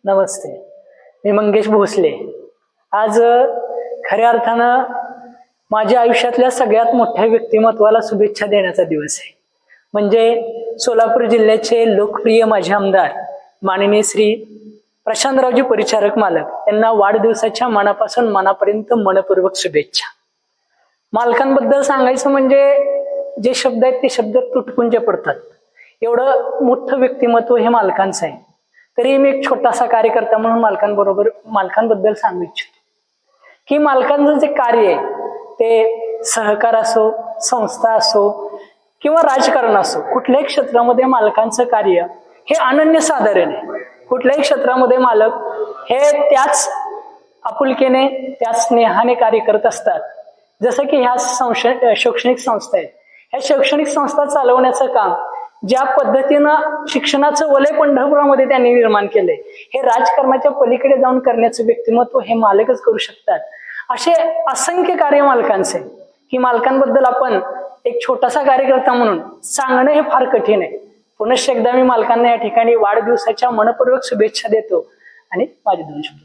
नमस्ते, मी मंगेश भोसले। आज खऱ्या अर्थानं माझ्या आयुष्यातल्या सगळ्यात मोठ्या व्यक्तिमत्वाला शुभेच्छा देण्याचा दिवस आहे। म्हणजे सोलापूर जिल्ह्याचे लोकप्रिय माजी आमदार माननीय श्री प्रशांतरावजी परिचारक मालक यांना वाढदिवसाच्या मनापासून मनापर्यंत मनपूर्वक शुभेच्छा। मालकांबद्दल सांगायचं म्हणजे जे शब्द आहेत ते शब्द तुटपुंजे पडतात, एवढं मोठं व्यक्तिमत्व हे मालकांचं आहे। तरी मी एक छोटासा कार्यकर्ता म्हणून मालकांबद्दल सांगू इच्छितो की मालकांचं जे कार्य आहे ते सहकार असो, संस्था असो किंवा राजकारण असो, कुठल्याही क्षेत्रामध्ये मालकांचं कार्य हे अनन्यसाधारण आहे। कुठल्याही क्षेत्रामध्ये मालक हे त्याच आपुलकीने, त्याच स्नेहाने कार्य करत असतात। जसं की ह्या शैक्षणिक संस्था आहेत, ह्या शैक्षणिक संस्था चालवण्याचं काम ज्या पद्धतीनं शिक्षणाचं वलय पंढरपुरामध्ये त्यांनी निर्माण केलंय, हे राजकारणाच्या पलीकडे जाऊन करण्याचं व्यक्तिमत्व हे मालकच करू शकतात। असे असंख्य कार्य मालकांचे की मालकांबद्दल आपण एक छोटासा कार्यकर्ता म्हणून सांगणं हे फार कठीण आहे। पुनश्च एकदा मी मालकांना या ठिकाणी वाढदिवसाच्या मनपूर्वक शुभेच्छा देतो आणि माझे 2 शब्द